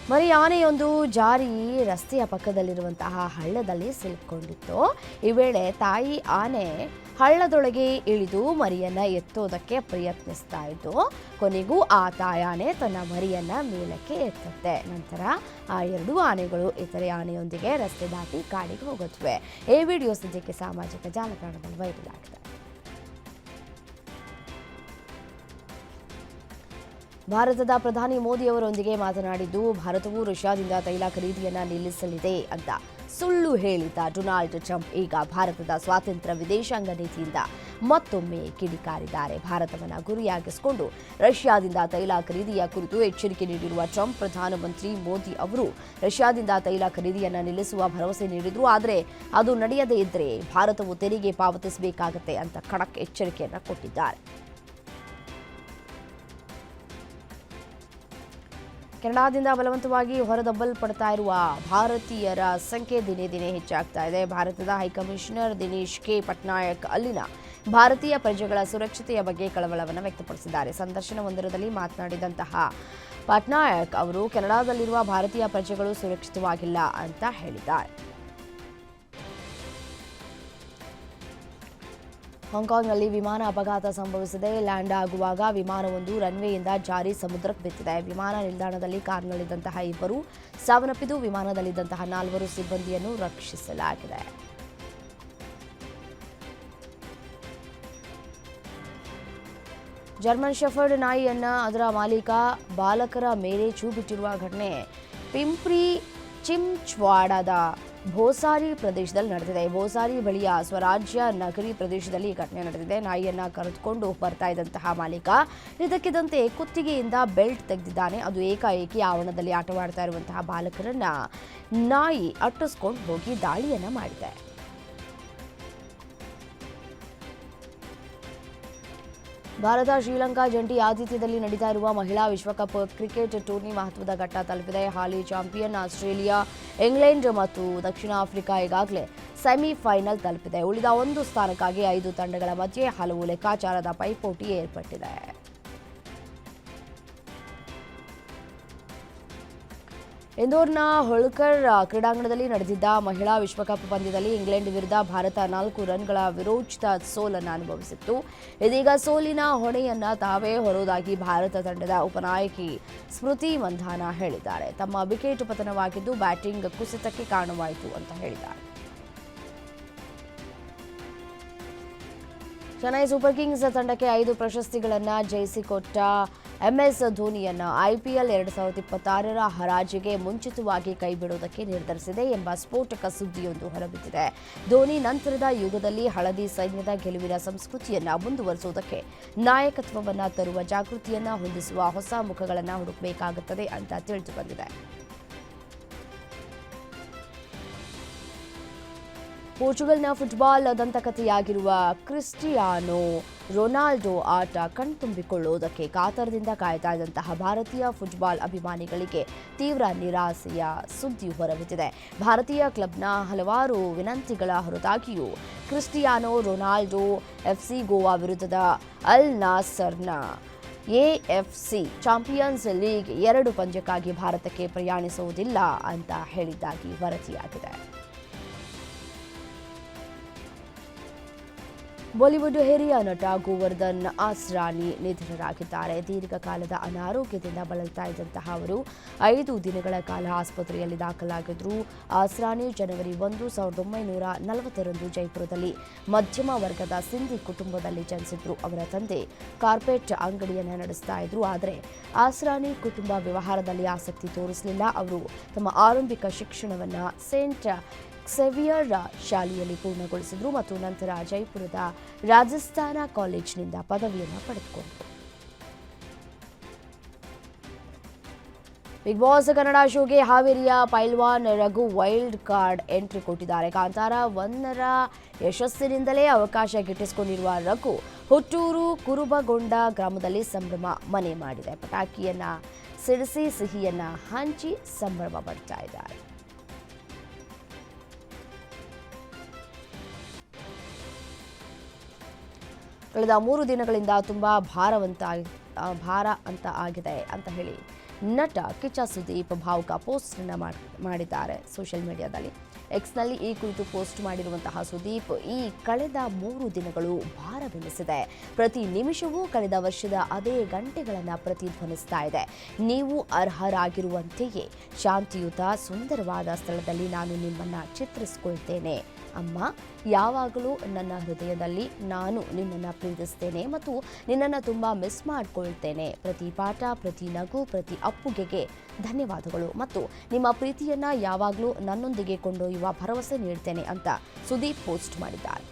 ಮರಿ ಆನೆಯೊಂದು ಜಾರಿ ರಸ್ತೆಯ ಪಕ್ಕದಲ್ಲಿರುವಂತಹ ಹಳ್ಳದಲ್ಲಿ ಸಿಲುಕೊಂಡಿತ್ತು. ಈ ವೇಳೆ ತಾಯಿ ಆನೆ ಹಳ್ಳದೊಳಗೆ ಇಳಿದು ಮರಿಯನ್ನ ಎತ್ತೋದಕ್ಕೆ ಪ್ರಯತ್ನಿಸ್ತಾ ಇದ್ದು, ಕೊನೆಗೂ ಆ ತಾಯಾನೆ ತನ್ನ ಮರಿಯನ್ನ ಮೇಲಕ್ಕೆ ಎತ್ತುತ್ತೆ. ನಂತರ ಆ ಎರಡೂ ಆನೆಗಳು ಇತರೆ ಆನೆಯೊಂದಿಗೆ ರಸ್ತೆ ದಾಟಿ ಕಾಡಿಗೆ ಹೋಗುತ್ತವೆ. ಈ ವಿಡಿಯೋ ಸದ್ಯಕ್ಕೆ ಸಾಮಾಜಿಕ ಜಾಲತಾಣದಲ್ಲಿ ವೈರಲ್ ಆಗಿದೆ. ಭಾರತದ ಪ್ರಧಾನಿ ಮೋದಿ ಅವರೊಂದಿಗೆ ಮಾತನಾಡಿದ್ದು, ಭಾರತವು ರಷ್ಯಾದಿಂದ ತೈಲ ಖರೀದಿಯನ್ನ ನಿಲ್ಲಿಸಲಿದೆ ಅಂತ ಸುಳ್ಳು ಹೇಳಿದ ಡೊನಾಲ್ಡ್ ಟ್ರಂಪ್ ಈಗ ಭಾರತದ ಸ್ವಾತಂತ್ರ್ಯ ವಿದೇಶಾಂಗ ನೀತಿಯಿಂದ ಮತ್ತೊಮ್ಮೆ ಕಿಡಿಕಾರಿದ್ದಾರೆ. ಭಾರತವನ್ನು ಗುರಿಯಾಗಿಸಿಕೊಂಡು ರಷ್ಯಾದಿಂದ ತೈಲ ಖರೀದಿಯ ಕುರಿತು ಎಚ್ಚರಿಕೆ ನೀಡಿರುವ ಟ್ರಂಪ್, ಪ್ರಧಾನಮಂತ್ರಿ ಮೋದಿ ಅವರು ರಷ್ಯಾದಿಂದ ತೈಲ ಖರೀದಿಯನ್ನು ನಿಲ್ಲಿಸುವ ಭರವಸೆ ನೀಡಿದ್ರು. ಆದರೆ ಅದು ನಡೆಯದೇ ಇದ್ದರೆ ಭಾರತವು ತೆರಿಗೆ ಪಾವತಿಸಬೇಕಾಗತ್ತೆ ಅಂತ ಖಡಕ್ ಎಚ್ಚರಿಕೆಯನ್ನು ಕೊಟ್ಟಿದ್ದಾರೆ. ಕೆನಡಾದಿಂದ ಬಲವಂತವಾಗಿ ಹೊರದಬ್ಬಲ್ಪಡ್ತಾ ಇರುವ ಭಾರತೀಯರ ಸಂಖ್ಯೆ ದಿನೇ ದಿನೇ ಹೆಚ್ಚಾಗ್ತಾ ಇದೆ. ಭಾರತದ ಹೈಕಮಿಷನರ್ ದಿನೇಶ್ ಕೆ ಪಟ್ನಾಯಕ್ ಅಲ್ಲಿನ ಭಾರತೀಯ ಪ್ರಜೆಗಳ ಸುರಕ್ಷತೆಯ ಬಗ್ಗೆ ಕಳವಳವನ್ನು ವ್ಯಕ್ತಪಡಿಸಿದ್ದಾರೆ. ಸಂದರ್ಶನವೊಂದರಲ್ಲಿ ಮಾತನಾಡಿದಂತಹ ಪಟ್ನಾಯಕ್ ಅವರು ಕೆನಡಾದಲ್ಲಿರುವ ಭಾರತೀಯ ಪ್ರಜೆಗಳು ಸುರಕ್ಷಿತವಾಗಿಲ್ಲ ಅಂತ ಹೇಳಿದ್ದಾರೆ. ಹಾಂಗ್ಕಾಂಗ್ನಲ್ಲಿ ವಿಮಾನ ಅಪಘಾತ ಸಂಭವಿಸಿದೆ. ಲ್ಯಾಂಡ್ ಆಗುವಾಗ ವಿಮಾನವೊಂದು ರನ್ವೇಯಿಂದ ಜಾರಿ ಸಮುದ್ರಕ್ಕೆ ಬಿದ್ದಿದೆ. ವಿಮಾನ ನಿಲ್ದಾಣದಲ್ಲಿ ಕಾರ್ನಲ್ಲಿದ್ದಂತಹ ಇಬ್ಬರು ಸಾವನ್ನಪ್ಪಿದ್ದು, ವಿಮಾನದಲ್ಲಿದ್ದಂತಹ 4 ಸಿಬ್ಬಂದಿಯನ್ನು ರಕ್ಷಿಸಲಾಗಿದೆ. ಜರ್ಮನ್ ಶೆಫರ್ಡ್ ನಾಯಿಯನ್ನ ಅದರ ಮಾಲೀಕ ಬಾಲಕರ ಮೇಲೆ ಛೂ ಬಿಟ್ಟಿರುವ ಘಟನೆ ಪಿಂಪ್ರಿ ಚಿಂಚ್ವಾಡದ ಭೋಸಾರಿ ಪ್ರದೇಶದಲ್ಲಿ ನಡೆದಿದೆ. ಭೋಸಾರಿ ಬಳಿಯ ಸ್ವರಾಜ್ಯ ನಗರಿ ಪ್ರದೇಶದಲ್ಲಿ ಈ ಘಟನೆ ನಡೆದಿದೆ. ನಾಯಿಯನ್ನ ಕರೆದುಕೊಂಡು ಬರ್ತಾ ಇದ್ದಂತಹ ಮಾಲೀಕ ಇದಕ್ಕಿದ್ದಂತೆ ಕುತ್ತಿಗೆಯಿಂದ ಬೆಲ್ಟ್ ತೆಗೆದಿದ್ದಾನೆ. ಅದು ಏಕಾಏಕಿ ಆವರಣದಲ್ಲಿ ಆಟವಾಡ್ತಾ ಇರುವಂತಹ ಬಾಲಕರನ್ನ ನಾಯಿ ಅಟ್ಟಿಸ್ಕೊಂಡು ಹೋಗಿ ದಾಳಿಯನ್ನ ಮಾಡಿದೆ. ಭಾರತ ಶ್ರೀಲಂಕಾ ಜಂಟಿ ಆತಿಥ್ಯದಲ್ಲಿ ನಡೀತಾ ಇರುವ ಮಹಿಳಾ ವಿಶ್ವಕಪ್ ಕ್ರಿಕೆಟ್ ಟೂರ್ನಿ ಮಹತ್ವದ ಘಟ್ಟ ತಲುಪಿದೆ. ಹಾಲಿ ಚಾಂಪಿಯನ್ ಆಸ್ಟ್ರೇಲಿಯಾ, ಇಂಗ್ಲೆಂಡ್ ಮತ್ತು ದಕ್ಷಿಣ ಆಫ್ರಿಕಾ ಈಗಾಗಲೇ ಸೆಮಿಫೈನಲ್ ತಲುಪಿದೆ. ಉಳಿದ 1 ಸ್ಥಾನಕ್ಕಾಗಿ 5 ತಂಡಗಳ ಮಧ್ಯೆ ಹಲವು ಲೆಕ್ಕಾಚಾರದ ಪೈಪೋಟಿ ಏರ್ಪಟ್ಟಿದೆ. ಇಂದೋರ್ನ ಹೋಳ್ಕರ್ ಕ್ರೀಡಾಂಗಣದಲ್ಲಿ ನಡೆದಿದ್ದ ಮಹಿಳಾ ವಿಶ್ವಕಪ್ ಪಂದ್ಯದಲ್ಲಿ ಇಂಗ್ಲೆಂಡ್ ವಿರುದ್ಧ ಭಾರತ 4 ರನ್ಗಳ ವಿರೋಚಿತ ಸೋಲನ್ನು ಅನುಭವಿಸಿತ್ತು. ಇದೀಗ ಸೋಲಿನ ಹೊಣೆಯನ್ನ ತಾವೇ ಹೊರುವುದಾಗಿ ಭಾರತ ತಂಡದ ಉಪನಾಯಕಿ ಸ್ಮೃತಿ ಮಂಧಾನ ಹೇಳಿದ್ದಾರೆ. ತಮ್ಮ ವಿಕೆಟ್ ಪತನವಾಗಿದ್ದು ಬ್ಯಾಟಿಂಗ್ ಕುಸಿತಕ್ಕೆ ಕಾರಣವಾಯಿತು ಅಂತ ಹೇಳಿದ್ದಾರೆ. ಚೆನ್ನೈ ಸೂಪರ್ ಕಿಂಗ್ಸ್ ತಂಡಕ್ಕೆ 5 ಪ್ರಶಸ್ತಿಗಳನ್ನು ಜಯಿಸಿಕೊಟ್ಟ MS ಧೋನಿಯನ್ನ IPL 2026ರ ಹರಾಜಿಗೆ ಮುಂಚಿತವಾಗಿ ಕೈಬಿಡುವುದಕ್ಕೆ ನಿರ್ಧರಿಸಿದೆ ಎಂಬ ಸ್ಫೋಟಕ ಸುದ್ದಿಯೊಂದು ಹೊರಬಿದ್ದಿದೆ. ಧೋನಿ ನಂತರದ ಯುಗದಲ್ಲಿ ಹಳದಿ ಸೈನ್ಯದ ಗೆಲುವಿನ ಸಂಸ್ಕೃತಿಯನ್ನ ಮುಂದುವರಿಸುವುದಕ್ಕೆ ನಾಯಕತ್ವವನ್ನು ತರುವ ಜಾಗೃತಿಯನ್ನ ಹೊಂದಿಸುವ ಹೊಸ ಮುಖಗಳನ್ನು ಹುಡುಕಬೇಕಾಗುತ್ತದೆ ಅಂತ ತಿಳಿದು ಬಂದಿದೆ. ಪೋರ್ಚುಗಲ್ನ ಫುಟ್ಬಾಲ್ ದಂತಕಥೆಯಾಗಿರುವ ಕ್ರಿಸ್ಟಿಯಾನೋ ರೊನಾಲ್ಡೋ ಆಟ ಕಣ್ತುಂಬಿಕೊಳ್ಳುವುದಕ್ಕೆ ಕಾತರದಿಂದ ಕಾಯ್ತಾ ಇದ್ದಂತಹ ಭಾರತೀಯ ಫುಟ್ಬಾಲ್ ಅಭಿಮಾನಿಗಳಿಗೆ ತೀವ್ರ ನಿರಾಸೆಯ ಸುದ್ದಿ ಹೊರಬಿದ್ದಿದೆ. ಭಾರತೀಯ ಕ್ಲಬ್ನ ಹಲವಾರು ವಿನಂತಿಗಳ ಹೊರತಾಗಿಯೂ ಕ್ರಿಸ್ಟಿಯಾನೋ ರೊನಾಲ್ಡೋ FC ಗೋವಾ ವಿರುದ್ಧದ ಅಲ್ ನಾಸರ್ನ AFC ಚಾಂಪಿಯನ್ಸ್ ಲೀಗ್ 2 ಪಂದ್ಯಕ್ಕಾಗಿ ಭಾರತಕ್ಕೆ ಪ್ರಯಾಣಿಸುವುದಿಲ್ಲ ಅಂತ ಹೇಳಿದ್ದಾಗಿ ವರದಿಯಾಗಿದೆ. ಬಾಲಿವುಡ್ ಹಿರಿಯ ನಟ ಗೋವರ್ಧನ್ ಆಸ್ರಾನಿ ನಿಧನರಾಗಿದ್ದಾರೆ. ದೀರ್ಘಕಾಲದ ಅನಾರೋಗ್ಯದಿಂದ ಬಳಲ್ತಾ ಇದ್ದಂತಹ ಅವರು 5 ದಿನಗಳ ಕಾಲ ಆಸ್ಪತ್ರೆಯಲ್ಲಿ ದಾಖಲಾಗಿದ್ರು. ಆಸ್ರಾನಿ ಜನವರಿ 1, 1940ರಂದು ಜೈಪುರದಲ್ಲಿ ಮಧ್ಯಮ ವರ್ಗದ ಸಿಂಧಿ ಕುಟುಂಬದಲ್ಲಿ ಜನಿಸಿದ್ರು. ಅವರ ತಂದೆ ಕಾರ್ಪೆಟ್ ಅಂಗಡಿಯನ್ನು ನಡೆಸ್ತಾ ಇದ್ರು. ಆದರೆ ಆಸ್ರಾನಿ ಕುಟುಂಬ ವ್ಯವಹಾರದಲ್ಲಿ ಆಸಕ್ತಿ ತೋರಿಸಲಿಲ್ಲ. ಅವರು ತಮ್ಮ ಆರಂಭಿಕ ಶಿಕ್ಷಣವನ್ನು ಸೇಂಟ್ ಕ್ಸೇವಿಯರ್ ಶಾಲೆಯಲ್ಲಿ ಪೂರ್ಣಗೊಳಿಸಿದ್ರು ಮತ್ತು ನಂತರ ಜೈಪುರದ ರಾಜಸ್ಥಾನ ಕಾಲೇಜಿನಿಂದ ಪದವಿಯನ್ನು ಪಡೆದುಕೊಂಡರು. ಬಿಗ್ ಬಾಸ್ ಕನ್ನಡ ಶೋಗೆ ಹಾವೇರಿಯ ಪೈಲ್ವಾನ್ ರಘು ವೈಲ್ಡ್ ಕಾರ್ಡ್ ಎಂಟ್ರಿ ಕೊಟ್ಟಿದ್ದಾರೆ. ಕಾಂತಾರ 1ರ ಯಶಸ್ಸಿನಿಂದಲೇ ಅವಕಾಶ ಗಿಟ್ಟಿಸಿಕೊಂಡಿರುವ ರಘು ಹುಟ್ಟೂರು ಕುರುಬಗೊಂಡ ಗ್ರಾಮದಲ್ಲಿ ಸಂಭ್ರಮ ಮನೆ ಮಾಡಿದೆ. ಪಟಾಕಿಯನ್ನ ಸಿಡಿಸಿ ಸಿಹಿಯನ್ನ ಹಂಚಿ ಸಂಭ್ರಮ ಪಡ್ತಾ ಇದ್ದಾರೆ. ಕಳೆದ 3 ದಿನಗಳಿಂದ ತುಂಬಾ ಭಾರ ಅಂತ ಆಗಿದೆ ಅಂತ ಹೇಳಿ ನಟ ಕಿಚ್ಚ ಸುದೀಪ್ ಭಾವುಕ ಪೋಸ್ಟ್ ಮಾಡಿದ್ದಾರೆ ಸೋಷಿಯಲ್ ಮೀಡಿಯಾದಲ್ಲಿ. ಎಕ್ಸ್ನಲ್ಲಿ ಈ ಕುರಿತು ಪೋಸ್ಟ್ ಮಾಡಿರುವಂತಹ ಸುದೀಪ್, ಈ ಕಳೆದ 3 ದಿನಗಳು ಭಾರವೆನಿಸಿದೆ. ಪ್ರತಿ ನಿಮಿಷವೂ ಕಳೆದ ವರ್ಷದ ಅದೇ ಗಂಟೆಗಳನ್ನು ಪ್ರತಿಧ್ವನಿಸ್ತಾ ಇದೆ. ನೀವು ಅರ್ಹರಾಗಿರುವಂತೆಯೇ ಶಾಂತಿಯುತ ಸುಂದರವಾದ ಸ್ಥಳದಲ್ಲಿ ನಾನು ನಿಮ್ಮನ್ನು ಚಿತ್ರಿಸಿಕೊಳ್ತೇನೆ. ಅಮ್ಮ, ಯಾವಾಗಲೂ ನನ್ನ ಹೃದಯದಲ್ಲಿ ನಾನು ನಿನ್ನನ್ನು ಪ್ರೀತಿಸ್ತೇನೆ ಮತ್ತು ನಿನ್ನನ್ನು ತುಂಬ ಮಿಸ್ ಮಾಡ್ಕೊಳ್ತೇನೆ. ಪ್ರತಿ ಪಾಠ, ಪ್ರತಿ ನಗು, ಪ್ರತಿ ಅಪ್ಪುಗೆಗೆ ಧನ್ಯವಾದಗಳು ಮತ್ತು ನಿಮ್ಮ ಪ್ರೀತಿಯನ್ನು ಯಾವಾಗಲೂ ನನ್ನೊಂದಿಗೆ ಕೊಂಡೊಯ್ಯುವ ಭರವಸೆ ನೀಡ್ತೇನೆ ಅಂತ ಸುದೀಪ್ ಪೋಸ್ಟ್ ಮಾಡಿದ್ದಾರೆ.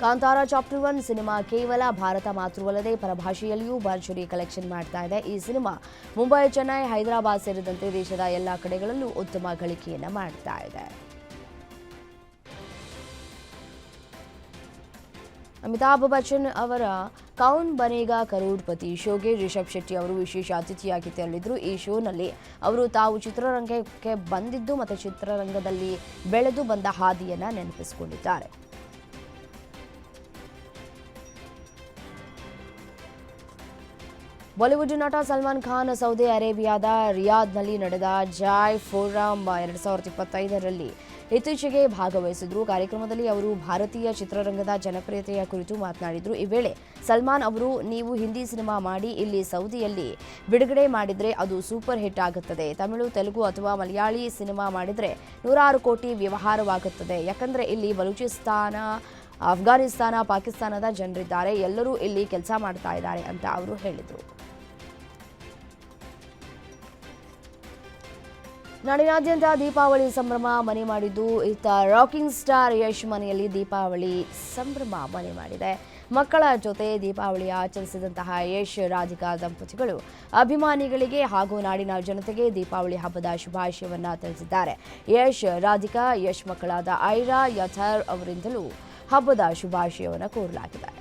ಕಾಂತಾರ ಚಾಪ್ಟರ್ 1 ಸಿನಿಮಾ ಕೇವಲ ಭಾರತ ಮಾತ್ರವಲ್ಲದೆ ಪರಭಾಷೆಯಲ್ಲಿಯೂ ಭರ್ಜರಿ ಕಲೆಕ್ಷನ್ ಮಾಡ್ತಾ ಇದೆ. ಈ ಸಿನಿಮಾ ಮುಂಬೈ, ಚೆನ್ನೈ, ಹೈದರಾಬಾದ್ ಸೇರಿದಂತೆ ದೇಶದ ಎಲ್ಲ ಕಡೆಗಳಲ್ಲೂ ಉತ್ತಮ ಗಳಿಕೆಯನ್ನು ಮಾಡ್ತಾ ಇದೆ. ಅಮಿತಾಬ್ ಬಚ್ಚನ್ ಅವರ ಕೌನ್ ಬನೇಗಾ ಕರೋಡ್ಪತಿ ಶೋಗೆ ರಿಷಬ್ ಶೆಟ್ಟಿ ಅವರು ವಿಶೇಷ ಅತಿಥಿಯಾಗಿ ತೆರಳಿದ್ರು. ಈ ಶೋನಲ್ಲಿ ಅವರು ತಾವು ಚಿತ್ರರಂಗಕ್ಕೆ ಬಂದಿದ್ದು ಮತ್ತು ಚಿತ್ರರಂಗದಲ್ಲಿ ಬೆಳೆದು ಬಂದ ಹಾದಿಯನ್ನು ನೆನಪಿಸಿಕೊಂಡಿದ್ದಾರೆ. ಬಾಲಿವುಡ್ ನಟ ಸಲ್ಮಾನ್ ಖಾನ್ ಸೌದಿ ಅರೇಬಿಯಾದ ರಿಯಾದ್ನಲ್ಲಿ ನಡೆದ ಜಾಯ್ ಫೋರಂ 2025ರಲ್ಲಿ ಇತ್ತೀಚೆಗೆ ಭಾಗವಹಿಸಿದ್ರು. ಕಾರ್ಯಕ್ರಮದಲ್ಲಿ ಅವರು ಭಾರತೀಯ ಚಿತ್ರರಂಗದ ಜನಪ್ರಿಯತೆಯ ಕುರಿತು ಮಾತನಾಡಿದರು. ಈ ವೇಳೆ ಸಲ್ಮಾನ್ ಅವರು, ನೀವು ಹಿಂದಿ ಸಿನಿಮಾ ಮಾಡಿ ಇಲ್ಲಿ ಸೌದಿಯಲ್ಲಿ ಬಿಡುಗಡೆ ಮಾಡಿದರೆ ಅದು ಸೂಪರ್ ಹಿಟ್ ಆಗುತ್ತದೆ. ತಮಿಳು, ತೆಲುಗು ಅಥವಾ ಮಲಯಾಳಿ ಸಿನಿಮಾ ಮಾಡಿದರೆ 100 ಕೋಟಿ ವ್ಯವಹಾರವಾಗುತ್ತದೆ. ಯಾಕಂದರೆ ಇಲ್ಲಿ ಬಲೂಚಿಸ್ತಾನ, ಅಫ್ಘಾನಿಸ್ತಾನ, ಪಾಕಿಸ್ತಾನದ ಜನರಿದ್ದಾರೆ. ಎಲ್ಲರೂ ಇಲ್ಲಿ ಕೆಲಸ ಮಾಡ್ತಾ ಇದ್ದಾರೆ ಅಂತ ಅವರು ಹೇಳಿದರು. ನಾಡಿನಾದ್ಯಂತ ದೀಪಾವಳಿ ಸಂಭ್ರಮ ಮನೆ ಮಾಡಿದ್ದು, ಇತ್ತ ರಾಕಿಂಗ್ ಸ್ಟಾರ್ ಯಶ್ ಮನೆಯಲ್ಲಿ ದೀಪಾವಳಿ ಸಂಭ್ರಮ ಮನೆ ಮಾಡಿದೆ. ಮಕ್ಕಳ ಜೊತೆ ದೀಪಾವಳಿ ಆಚರಿಸಿದಂತಹ ಯಶ್ ರಾಧಿಕಾ ದಂಪತಿಗಳು ಅಭಿಮಾನಿಗಳಿಗೆ ಹಾಗೂ ನಾಡಿನ ಜನತೆಗೆ ದೀಪಾವಳಿ ಹಬ್ಬದ ಶುಭಾಶಯವನ್ನ ತಿಳಿಸಿದ್ದಾರೆ. ಯಶ್ ರಾಧಿಕಾ, ಯಶ್ ಮಕ್ಕಳಾದ ಐರಾ, ಯಥರ್ ಅವರಿಂದಲೂ ಹಬ್ಬದ ಶುಭಾಶಯವನ್ನು ಕೋರಲಾಗಿದೆ.